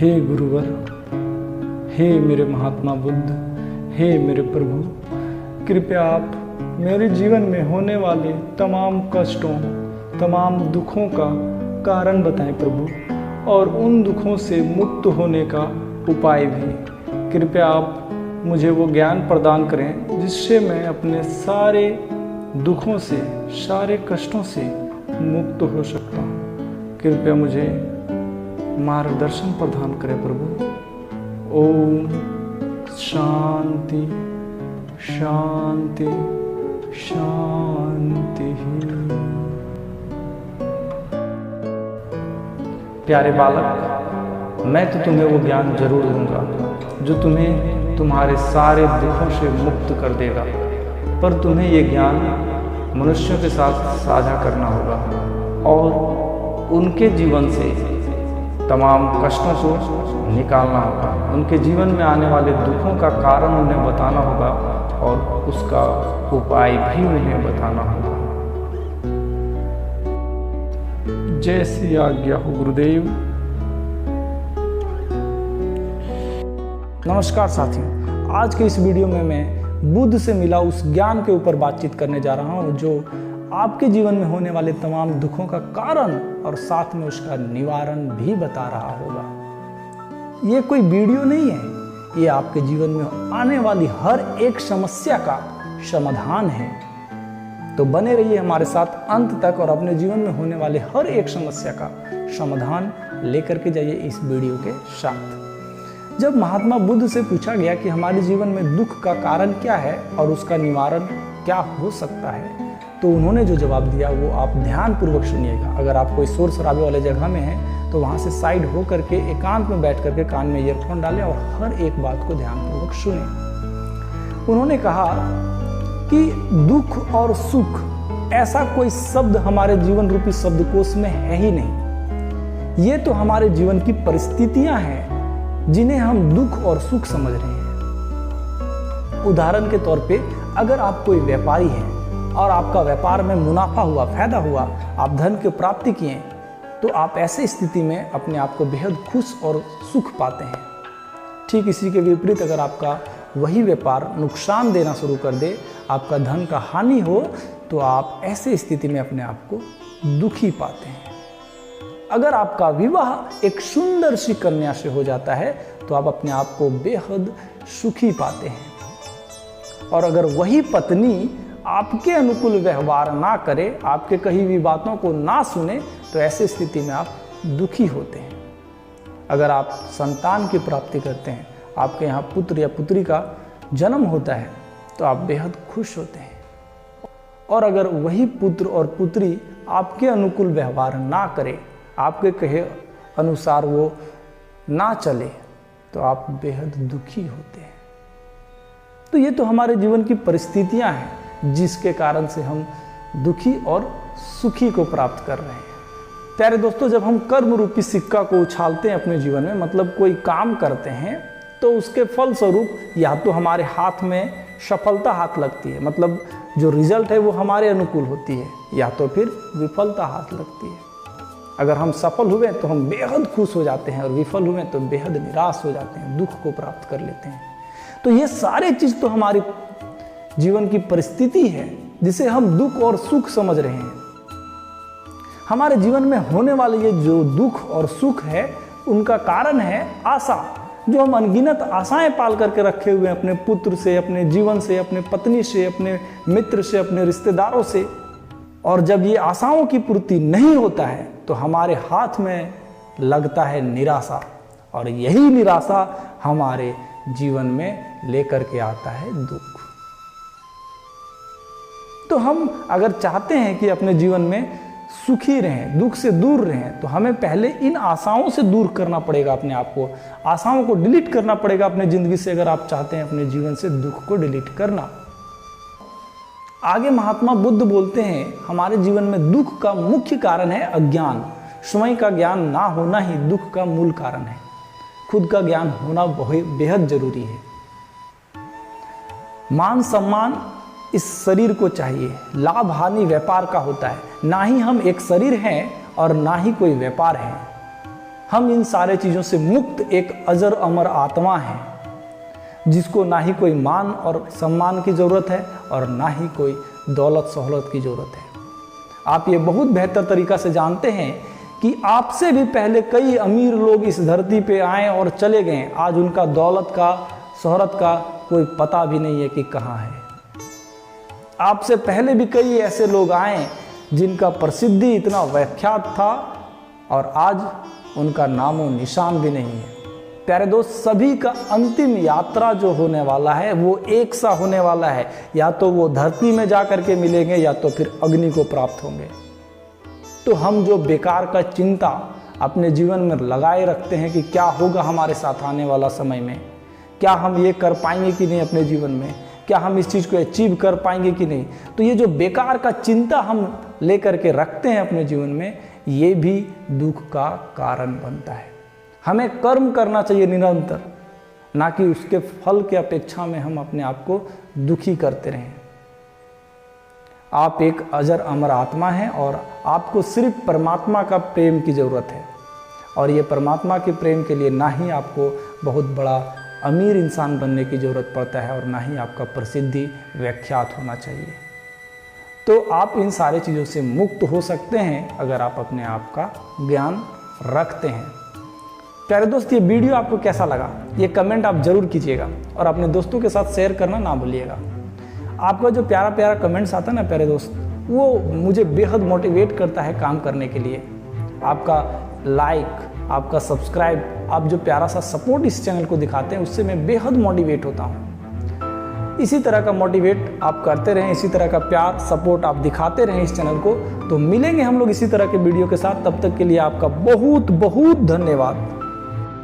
हे गुरुवर, हे मेरे महात्मा बुद्ध, हे मेरे प्रभु, कृपया आप मेरे जीवन में होने वाले तमाम कष्टों, तमाम दुखों का कारण बताएं प्रभु, और उन दुखों से मुक्त होने का उपाय भी। कृपया आप मुझे वो ज्ञान प्रदान करें जिससे मैं अपने सारे दुखों से, सारे कष्टों से मुक्त हो सकता हूँ। कृपया मुझे मार्गदर्शन प्रदान करें प्रभु। ओम शांति शांति शांति। प्यारे बालक, मैं तो तुम्हें वो ज्ञान जरूर दूंगा जो तुम्हें तुम्हारे सारे दुखों से मुक्त कर देगा, पर तुम्हें ये ज्ञान मनुष्यों के साथ साझा करना होगा और उनके जीवन से तमाम कष्टों को निकालना होगा। उनके जीवन में आने वाले दुखों का कारण उन्हें बताना होगा और उसका उपाय भी उन्हें बताना होगा। जैसी आज्ञा हो गुरुदेव। नमस्कार साथियों, आज के इस वीडियो में मैं बुद्ध से मिला उस ज्ञान के ऊपर बातचीत करने जा रहा हूँ जो आपके जीवन में होने वाले तमाम दुखों का कारण और साथ में उसका निवारण भी बता रहा होगा। ये कोई वीडियो नहीं है, ये आपके जीवन में आने वाली हर एक समस्या का समाधान है। तो बने रहिए हमारे साथ अंत तक और अपने जीवन में होने वाले हर एक समस्या का समाधान लेकर के जाइए इस वीडियो के साथ। जब महात्मा बुद्ध से पूछा गया कि हमारे जीवन में दुख का कारण क्या है और उसका निवारण क्या हो सकता है, तो उन्होंने जो जवाब दिया वो आप ध्यान पूर्वक सुनिएगा। अगर आप कोई शोर शराबे वाले जगह में हैं तो वहाँ से साइड हो करके एकांत में बैठ करके कान में ईयरफोन डालें और हर एक बात को ध्यान पूर्वक सुनें। उन्होंने कहा कि दुख और सुख ऐसा कोई शब्द हमारे जीवन रूपी शब्दकोश में है ही नहीं। ये तो हमारे जीवन की परिस्थितियां हैं जिन्हें हम दुख और सुख समझ रहे हैं। उदाहरण के तौर पे अगर आप कोई व्यापारी हैं और आपका व्यापार में मुनाफा हुआ, फायदा हुआ, आप धन की प्राप्ति किए, तो आप ऐसे स्थिति में अपने आप को बेहद खुश और सुख पाते हैं। ठीक इसी के विपरीत अगर आपका वही व्यापार नुकसान देना शुरू कर दे, आपका धन का हानि हो, तो आप ऐसे स्थिति में अपने आप को दुखी पाते हैं। अगर आपका विवाह एक सुंदर सी कन्या से हो जाता है तो आप अपने आप को बेहद सुखी पाते हैं। और अगर वही पत्नी आपके अनुकूल व्यवहार ना करे, आपके कही हुई बातों को ना सुने, तो ऐसी स्थिति में आप दुखी होते हैं। अगर आप संतान की प्राप्ति करते हैं, आपके यहाँ पुत्र या पुत्री का जन्म होता है, तो आप बेहद खुश होते हैं। और अगर वही पुत्र और पुत्री आपके अनुकूल व्यवहार ना करे, आपके कहे अनुसार वो ना चले, तो आप बेहद दुखी होते हैं। तो ये तो हमारे जीवन की परिस्थितियां हैं जिसके कारण से हम दुखी और सुखी को प्राप्त कर रहे हैं। प्यारे दोस्तों, जब हम कर्म रूपी सिक्का को उछालते हैं अपने जीवन में, मतलब कोई काम करते हैं, तो उसके फल स्वरूप या तो हमारे हाथ में सफलता हाथ लगती है, मतलब जो रिजल्ट है वो हमारे अनुकूल होती है, या तो फिर विफलता हाथ लगती है। अगर हम सफल हुए तो हम बेहद खुश हो जाते हैं और विफल हुए तो बेहद निराश हो जाते हैं, दुख को प्राप्त कर लेते हैं। तो ये सारे चीज तो हमारी जीवन की परिस्थिति है जिसे हम दुख और सुख समझ रहे हैं। हमारे जीवन में होने वाले ये जो दुख और सुख है, उनका कारण है आशा, जो हम अनगिनत आशाएं पाल करके रखे हुए हैं अपने पुत्र से, अपने जीवन से, अपने पत्नी से, अपने मित्र से, अपने रिश्तेदारों से। और जब ये आशाओं की पूर्ति नहीं होता है तो हमारे हाथ में लगता है निराशा, और यही निराशा हमारे जीवन में लेकर के आता है दुख। तो हम अगर चाहते हैं कि अपने जीवन में सुखी रहें, दुख से दूर रहें, तो हमें पहले इन आशाओं से दूर करना पड़ेगा अपने आप को। आशाओं को डिलीट करना पड़ेगा अपने जिंदगी से, अगर आप चाहते हैं अपने जीवन से दुख को डिलीट करना। आगे महात्मा बुद्ध बोलते हैं, हमारे जीवन में दुख का मुख्य कारण है अज्ञान। स्वयं का ज्ञान ना होना ही दुख का मूल कारण है। खुद का ज्ञान होना बेहद जरूरी है। मान सम्मान इस शरीर को चाहिए, लाभ हानि व्यापार का होता है। ना ही हम एक शरीर हैं और ना ही कोई व्यापार है। हम इन सारे चीज़ों से मुक्त एक अजर अमर आत्मा है, जिसको ना ही कोई मान और सम्मान की ज़रूरत है और ना ही कोई दौलत सहूलत की ज़रूरत है। आप ये बहुत बेहतर तरीक़ा से जानते हैं कि आपसे भी पहले कई अमीर लोग इस धरती पे आए और चले गए। आज उनका दौलत का, शोहरत का कोई पता भी नहीं है कि कहाँ है। आपसे पहले भी कई ऐसे लोग आए जिनका प्रसिद्धि इतना व्याख्यात था और आज उनका नामो निशान भी नहीं है। प्यारे दोस्त, सभी का अंतिम यात्रा जो होने वाला है वो एक सा होने वाला है। या तो वो धरती में जा करके मिलेंगे या तो फिर अग्नि को प्राप्त होंगे। तो हम जो बेकार का चिंता अपने जीवन में लगाए रखते हैं कि क्या होगा हमारे साथ आने वाला समय में, क्या हम ये कर पाएंगे कि नहीं अपने जीवन में, क्या हम इस चीज़ को अचीव कर पाएंगे कि नहीं, तो ये जो बेकार का चिंता हम लेकर के रखते हैं अपने जीवन में, ये भी दुख का कारण बनता है। हमें कर्म करना चाहिए निरंतर, ना कि उसके फल की अपेक्षा में हम अपने आप को दुखी करते रहें। आप एक अजर अमर आत्मा हैं और आपको सिर्फ परमात्मा का प्रेम की ज़रूरत है। और ये परमात्मा के प्रेम के लिए ना ही आपको बहुत बड़ा अमीर इंसान बनने की ज़रूरत पड़ता है और ना ही आपका प्रसिद्धि व्याख्यात होना चाहिए। तो आप इन सारे चीज़ों से मुक्त हो सकते हैं अगर आप अपने आप का ज्ञान रखते हैं। प्यारे दोस्त, ये वीडियो आपको कैसा लगा ये कमेंट आप ज़रूर कीजिएगा और अपने दोस्तों के साथ शेयर करना ना भूलिएगा। आपका जो प्यारा प्यारा कमेंट्स आता है ना प्यारे दोस्त, वो मुझे बेहद मोटिवेट करता है काम करने के लिए। आपका लाइक, आपका सब्सक्राइब, आप जो प्यारा सा सपोर्ट इस चैनल को दिखाते हैं, उससे मैं बेहद मोटिवेट होता हूँ। इसी तरह का मोटिवेट आप करते रहें, इसी तरह का प्यार सपोर्ट आप दिखाते रहें इस चैनल को। तो मिलेंगे हम लोग इसी तरह के वीडियो के साथ। तब तक के लिए आपका बहुत बहुत धन्यवाद।